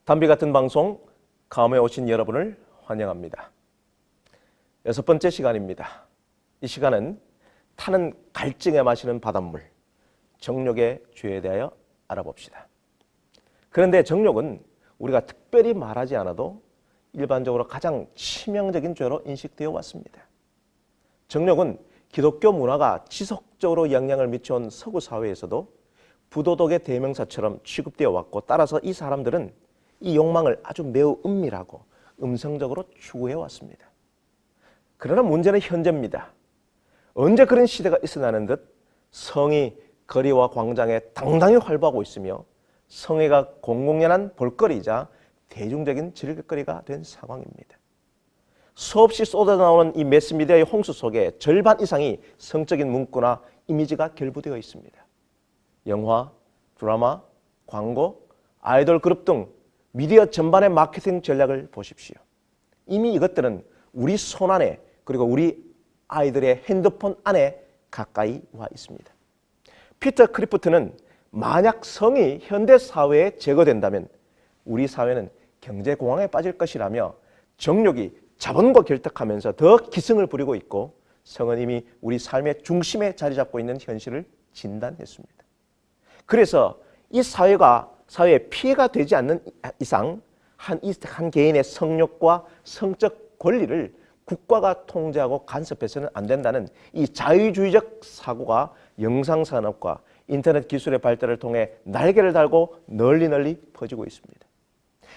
담비 같은 방송 감에 오신 여러분을 환영합니다. 6번째 시간입니다. 이 시간은 타는 갈증에 마시는 바닷물, 정욕의 죄에 대하여 알아봅시다. 그런데 정욕은 우리가 특별히 말하지 않아도 일반적으로 가장 치명적인 죄로 인식되어 왔습니다. 정욕은 기독교 문화가 지속적으로 영향을 미쳐온 서구 사회에서도 부도덕의 대명사처럼 취급되어 왔고, 따라서 이 사람들은 이 욕망을 아주 매우 은밀하고 음성적으로 추구해 왔습니다. 그러나 문제는 현재입니다. 언제 그런 시대가 있어나는 듯 성이 거리와 광장에 당당히 활보하고 있으며 성애가 공공연한 볼거리이자 대중적인 즐길거리가 된 상황입니다. 수없이 쏟아나오는 이 매스미디어의 홍수 속에 절반 이상이 성적인 문구나 이미지가 결부되어 있습니다. 영화, 드라마, 광고, 아이돌 그룹 등 미디어 전반의 마케팅 전략을 보십시오. 이미 이것들은 우리 손 안에, 그리고 우리 아이들의 핸드폰 안에 가까이 와 있습니다. 피터 크리프트는 만약 성이 현대 사회에 제거된다면 우리 사회는 경제공황에 빠질 것이라며 정욕이 자본과 결탁하면서 더 기승을 부리고 있고 성은 이미 우리 삶의 중심에 자리 잡고 있는 현실을 진단했습니다. 그래서 이 사회에 피해가 되지 않는 이상 한 개인의 성욕과 성적 권리를 국가가 통제하고 간섭해서는 안 된다는 이 자유주의적 사고가 영상산업과 인터넷 기술의 발달을 통해 날개를 달고 널리 퍼지고 있습니다.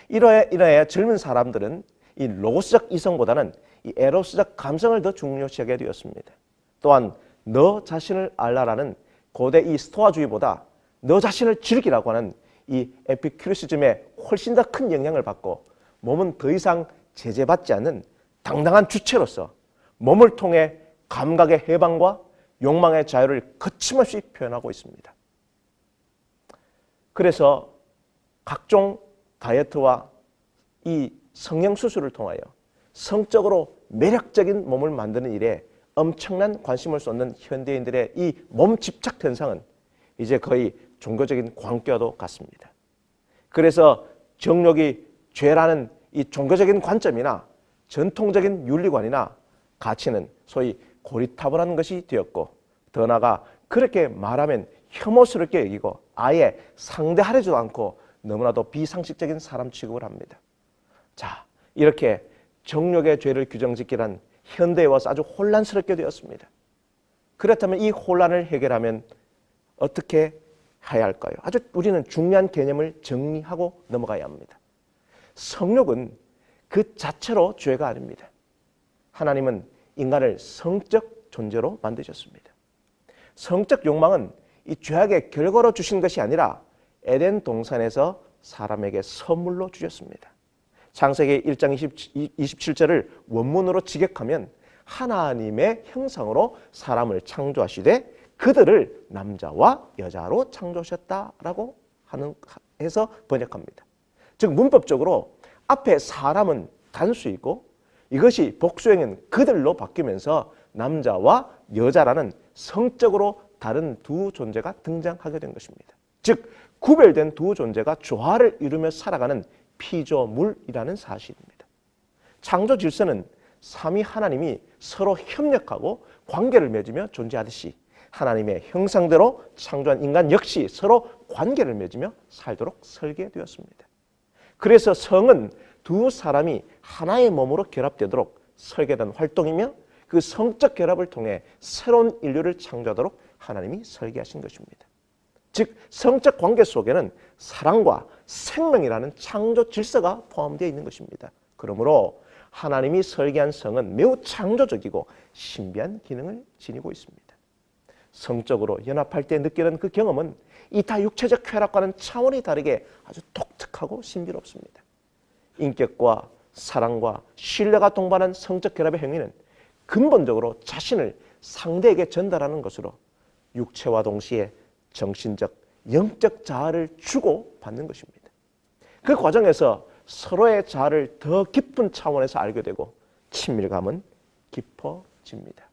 이러해 젊은 사람들은 이 로고스적 이성보다는 이 에로스적 감성을 더 중요시하게 되었습니다. 또한 너 자신을 알라라는 고대 이 스토아주의보다 너 자신을 즐기라고 하는 이 에피큐리시즘에 훨씬 더 큰 영향을 받고, 몸은 더 이상 제재받지 않는 당당한 주체로서 몸을 통해 감각의 해방과 욕망의 자유를 거침없이 표현하고 있습니다. 그래서 각종 다이어트와 이 성형수술을 통하여 성적으로 매력적인 몸을 만드는 일에 엄청난 관심을 쏟는 현대인들의 이 몸 집착 현상은 이제 거의 종교적인 광기와도 같습니다. 그래서 정욕이 죄라는 이 종교적인 관점이나 전통적인 윤리관이나 가치는 소위 고리타분한 것이 되었고, 더 나아가 그렇게 말하면 혐오스럽게 여기고 아예 상대하려지도 않고 너무나도 비상식적인 사람 취급을 합니다. 자, 이렇게 정욕의 죄를 규정짓기란 현대에 와서 아주 혼란스럽게 되었습니다. 그렇다면 이 혼란을 해결하면 어떻게 해야 할까요? 아주 우리는 중요한 개념을 정리하고 넘어가야 합니다. 성욕은 그 자체로 죄가 아닙니다. 하나님은 인간을 성적 존재로 만드셨습니다. 성적 욕망은 이 죄악의 결과로 주신 것이 아니라 에덴 동산에서 사람에게 선물로 주셨습니다. 창세기 1장 27절을 원문으로 직역하면 하나님의 형상으로 사람을 창조하시되 그들을 남자와 여자로 창조하셨다라고 해서 번역합니다. 즉 문법적으로 앞에 사람은 단수이고 이것이 복수형인 그들로 바뀌면서 남자와 여자라는 성적으로 다른 두 존재가 등장하게 된 것입니다. 즉 구별된 두 존재가 조화를 이루며 살아가는 피조물이라는 사실입니다. 창조 질서는 삼위 하나님이 서로 협력하고 관계를 맺으며 존재하듯이 하나님의 형상대로 창조한 인간 역시 서로 관계를 맺으며 살도록 설계되었습니다. 그래서 성은 두 사람이 하나의 몸으로 결합되도록 설계된 활동이며 그 성적 결합을 통해 새로운 인류를 창조하도록 하나님이 설계하신 것입니다. 즉 성적 관계 속에는 사랑과 생명이라는 창조 질서가 포함되어 있는 것입니다. 그러므로 하나님이 설계한 성은 매우 창조적이고 신비한 기능을 지니고 있습니다. 성적으로 연합할 때 느끼는 그 경험은 이타 육체적 쾌락과는 차원이 다르게 아주 독특하고 신비롭습니다. 인격과 사랑과 신뢰가 동반한 성적 결합의 행위는 근본적으로 자신을 상대에게 전달하는 것으로 육체와 동시에 정신적, 영적 자아를 주고받는 것입니다. 그 과정에서 서로의 자아를 더 깊은 차원에서 알게 되고 친밀감은 깊어집니다.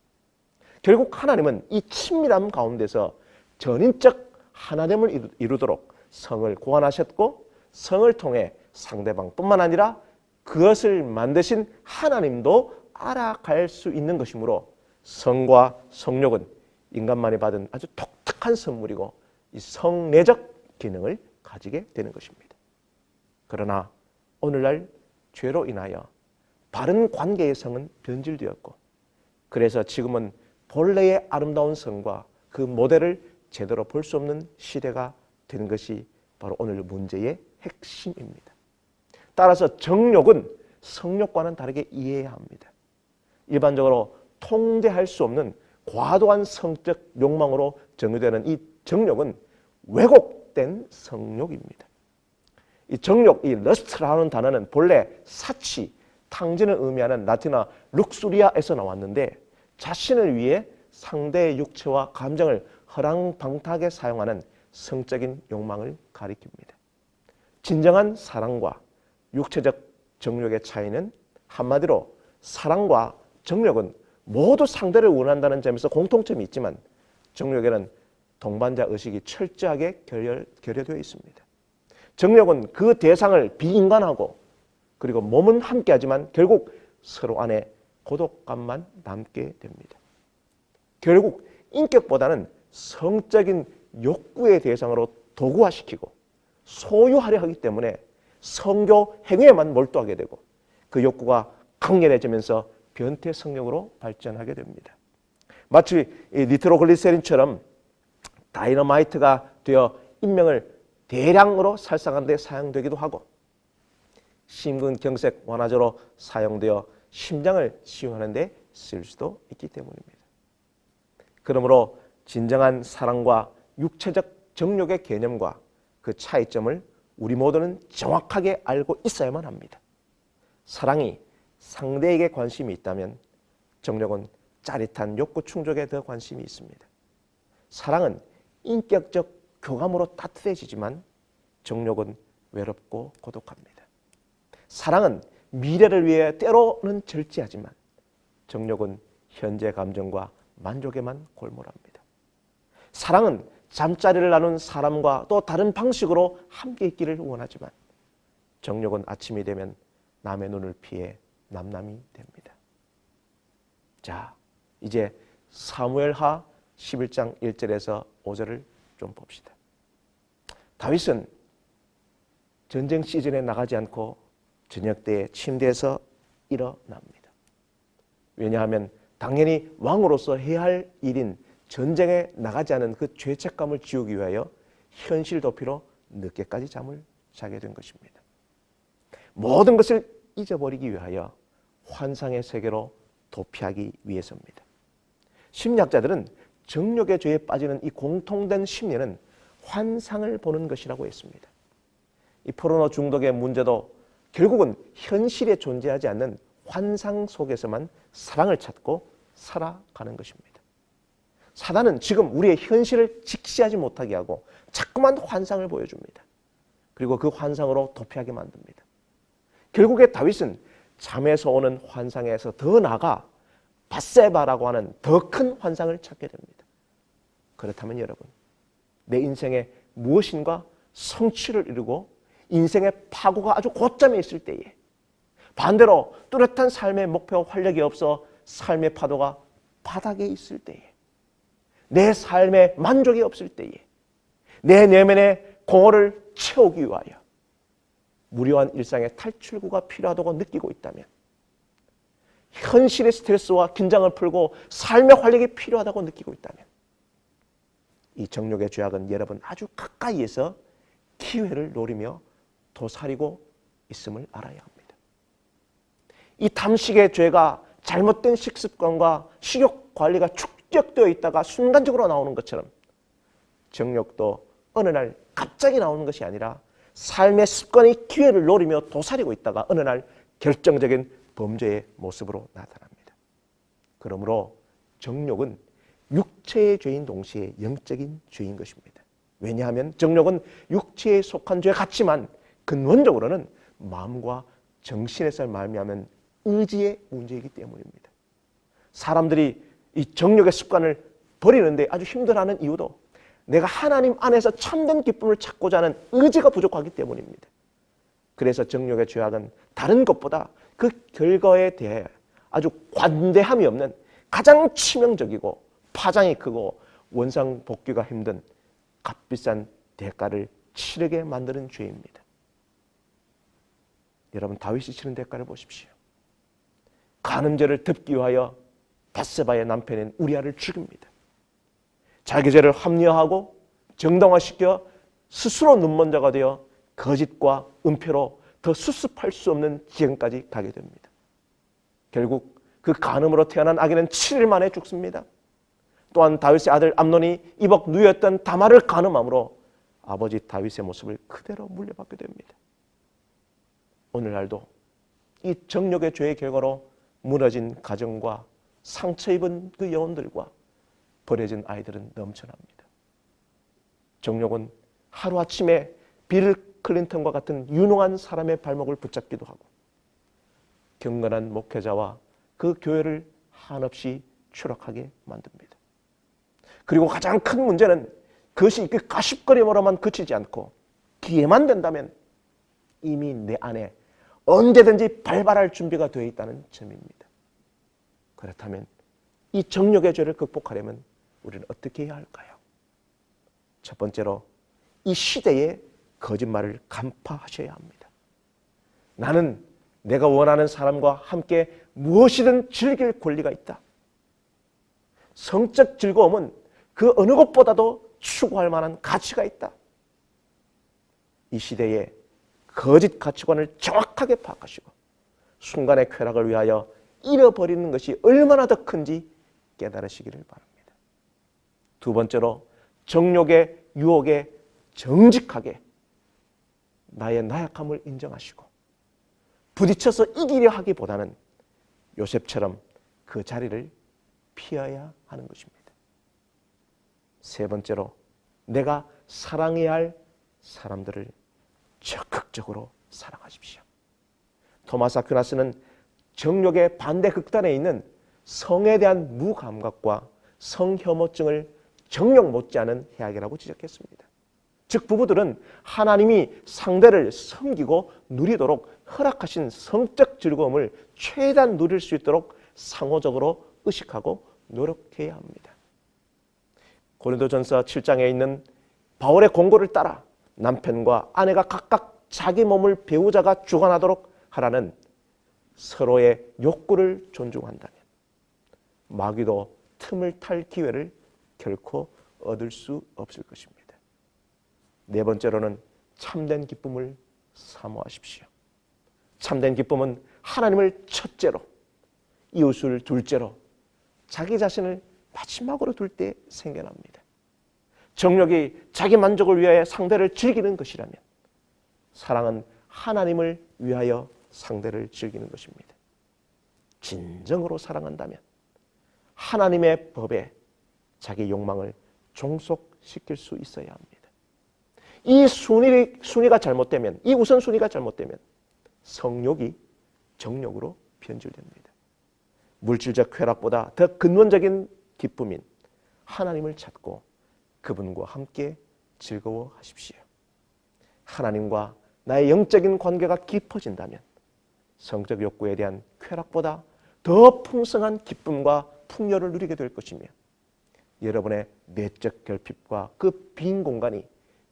결국 하나님은 이 친밀함 가운데서 전인적 하나됨을 이루도록 성을 고안하셨고 성을 통해 상대방뿐만 아니라 그것을 만드신 하나님도 알아갈 수 있는 것이므로 성과 성욕은 인간만이 받은 아주 독특한 선물이고 이 성내적 기능을 가지게 되는 것입니다. 그러나 오늘날 죄로 인하여 바른 관계의 성은 변질되었고 그래서 지금은 본래의 아름다운 성과 그 모델을 제대로 볼 수 없는 시대가 된 것이 바로 오늘 문제의 핵심입니다. 따라서 정욕은 성욕과는 다르게 이해해야 합니다. 일반적으로 통제할 수 없는 과도한 성적 욕망으로 정의되는 이 정욕은 왜곡된 성욕입니다. 이 정욕, 이 러스트라는 단어는 본래 사치, 탕진을 의미하는 라틴어 룩수리아에서 나왔는데 자신을 위해 상대의 육체와 감정을 허랑방탕하게 사용하는 성적인 욕망을 가리킵니다. 진정한 사랑과 육체적 정욕의 차이는 한마디로 사랑과 정욕은 모두 상대를 원한다는 점에서 공통점이 있지만 정욕에는 동반자 의식이 철저하게 결여되어 있습니다. 정욕은 그 대상을 비인간하고 그리고 몸은 함께하지만 결국 서로 안에 고독감만 남게 됩니다. 결국 인격보다는 성적인 욕구의 대상으로 도구화시키고 소유하려 하기 때문에 성교 행위에만 몰두하게 되고 그 욕구가 강렬해지면서 변태 성욕으로 발전하게 됩니다. 마치 이 니트로글리세린처럼 다이너마이트가 되어 인명을 대량으로 살상하는 데 사용되기도 하고 심근경색 완화제로 사용되어 심장을 치유하는 데 쓸 수도 있기 때문입니다. 그러므로 진정한 사랑과 육체적 정욕의 개념과 그 차이점을 우리 모두는 정확하게 알고 있어야만 합니다. 사랑이 상대에게 관심이 있다면 정욕은 짜릿한 욕구 충족에 더 관심이 있습니다. 사랑은 인격적 교감으로 따뜻해지지만 정욕은 외롭고 고독합니다. 사랑은 미래를 위해 때로는 절제하지만 정욕은 현재 감정과 만족에만 골몰합니다. 사랑은 잠자리를 나눈 사람과 또 다른 방식으로 함께 있기를 원하지만 정욕은 아침이 되면 남의 눈을 피해 남남이 됩니다. 자, 이제 사무엘하 11장 1절에서 5절을 좀 봅시다. 다윗은 전쟁 시즌에 나가지 않고 저녁 때에 침대에서 일어납니다. 왜냐하면 당연히 왕으로서 해야 할 일인 전쟁에 나가지 않은 그 죄책감을 지우기 위하여 현실 도피로 늦게까지 잠을 자게 된 것입니다. 모든 것을 잊어버리기 위하여 환상의 세계로 도피하기 위해서입니다. 심리학자들은 정욕의 죄에 빠지는 이 공통된 심리는 환상을 보는 것이라고 했습니다. 이 포르노 중독의 문제도 결국은 현실에 존재하지 않는 환상 속에서만 사랑을 찾고 살아가는 것입니다. 사단은 지금 우리의 현실을 직시하지 못하게 하고 자꾸만 환상을 보여줍니다. 그리고 그 환상으로 도피하게 만듭니다. 결국에 다윗은 잠에서 오는 환상에서 더 나아가 밧세바라고 하는 더 큰 환상을 찾게 됩니다. 그렇다면 여러분, 내 인생에 무엇인가 성취를 이루고 인생의 파고가 아주 고점에 있을 때에 반대로 뚜렷한 삶의 목표와 활력이 없어 삶의 파도가 바닥에 있을 때에 내 삶에 만족이 없을 때에 내 내면의 공허를 채우기 위하여 무료한 일상의 탈출구가 필요하다고 느끼고 있다면 현실의 스트레스와 긴장을 풀고 삶의 활력이 필요하다고 느끼고 있다면 이 정욕의 죄악은 여러분 아주 가까이에서 기회를 노리며 도사리고 있음을 알아야 합니다. 이 탐식의 죄가 잘못된 식습관과 식욕 관리가 축적되어 있다가 순간적으로 나오는 것처럼 정욕도 어느 날 갑자기 나오는 것이 아니라 삶의 습관의 기회를 노리며 도사리고 있다가 어느 날 결정적인 범죄의 모습으로 나타납니다. 그러므로 정욕은 육체의 죄인 동시에 영적인 죄인 것입니다. 왜냐하면 정욕은 육체에 속한 죄 같지만 근원적으로는 마음과 정신에서 말미암은 의지의 문제이기 때문입니다. 사람들이 이 정욕의 습관을 버리는데 아주 힘들어하는 이유도 내가 하나님 안에서 참된 기쁨을 찾고자 하는 의지가 부족하기 때문입니다. 그래서 정욕의 죄악은 다른 것보다 그 결과에 대해 아주 관대함이 없는 가장 치명적이고 파장이 크고 원상복귀가 힘든 값비싼 대가를 치르게 만드는 죄입니다. 여러분, 다윗이 치른 대가를 보십시오. 간음죄를 덮기 위하여 밧세바의 남편인 우리아를 죽입니다. 자기 죄를 합리화하고 정당화시켜 스스로 눈먼자가 되어 거짓과 은폐로 더 수습할 수 없는 지경까지 가게 됩니다. 결국 그 간음으로 태어난 아기는 7일 만에 죽습니다. 또한 다윗의 아들 암논이 이복 누이였던 다말을 간음함으로 아버지 다윗의 모습을 그대로 물려받게 됩니다. 오늘날도 이 정욕의 죄의 결과로 무너진 가정과 상처 입은 그 영혼들과 버려진 아이들은 넘쳐납니다. 정욕은 하루아침에 빌 클린턴과 같은 유능한 사람의 발목을 붙잡기도 하고 경건한 목회자와 그 교회를 한없이 추락하게 만듭니다. 그리고 가장 큰 문제는 그것이 그 가십거림으로만 그치지 않고 기회만 된다면 이미 내 안에 언제든지 발발할 준비가 되어 있다는 점입니다. 그렇다면 이 정욕의 죄를 극복하려면 우리는 어떻게 해야 할까요? 첫 번째로 이 시대의 거짓말을 간파하셔야 합니다. 나는 내가 원하는 사람과 함께 무엇이든 즐길 권리가 있다. 성적 즐거움은 그 어느 것보다도 추구할 만한 가치가 있다. 이 시대의 거짓 가치관을 정확하게 파악하시고 순간의 쾌락을 위하여 잃어버리는 것이 얼마나 더 큰지 깨달으시기를 바랍니다. 두 번째로 정욕의 유혹에 정직하게 나의 나약함을 인정하시고 부딪혀서 이기려 하기보다는 요셉처럼 그 자리를 피해야 하는 것입니다. 세 번째로 내가 사랑해야 할 사람들을 적극적으로 사랑하십시오. 토마스 아퀴나스는 정욕의 반대 극단에 있는 성에 대한 무감각과 성혐오증을 정욕 못지않은 해악이라고 지적했습니다. 즉 부부들은 하나님이 상대를 섬기고 누리도록 허락하신 성적 즐거움을 최대한 누릴 수 있도록 상호적으로 의식하고 노력해야 합니다. 고린도전서 7장에 있는 바울의 공고를 따라 남편과 아내가 각각 자기 몸을 배우자가 주관하도록 하라는 서로의 욕구를 존중한다면 마귀도 틈을 탈 기회를 결코 얻을 수 없을 것입니다. 네 번째로는 참된 기쁨을 사모하십시오. 참된 기쁨은 하나님을 첫째로, 이웃을 둘째로, 자기 자신을 마지막으로 둘 때 생겨납니다. 정욕이 자기 만족을 위하여 상대를 즐기는 것이라면 사랑은 하나님을 위하여 상대를 즐기는 것입니다. 진정으로 사랑한다면 하나님의 법에 자기 욕망을 종속시킬 수 있어야 합니다. 이 순위가 잘못되면, 이 우선순위가 잘못되면 성욕이 정욕으로 변질됩니다. 물질적 쾌락보다 더 근원적인 기쁨인 하나님을 찾고 그분과 함께 즐거워하십시오. 하나님과 나의 영적인 관계가 깊어진다면 성적 욕구에 대한 쾌락보다 더 풍성한 기쁨과 풍요를 누리게 될 것이며 여러분의 내적 결핍과 그 빈 공간이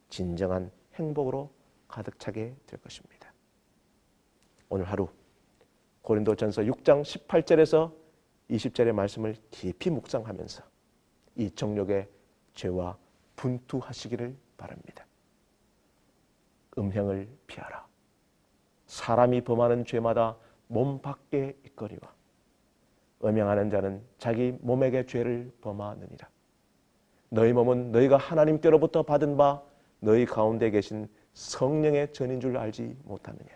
진정한 행복으로 가득 차게 될 것입니다. 오늘 하루 고린도전서 6장 18절에서 20절의 말씀을 깊이 묵상하면서 이 정욕의 죄와 분투하시기를 바랍니다. 음행을 피하라. 사람이 범하는 죄마다 몸 밖에 있거니와 음행하는 자는 자기 몸에게 죄를 범하느니라. 너희 몸은 너희가 하나님께로부터 받은 바 너희 가운데 계신 성령의 전인 줄 알지 못하느냐.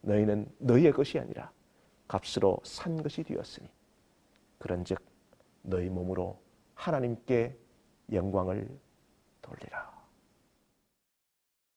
너희는 너희의 것이 아니라 값으로 산 것이 되었으니 그런즉 너희 몸으로 하나님께 영광을 돌리라.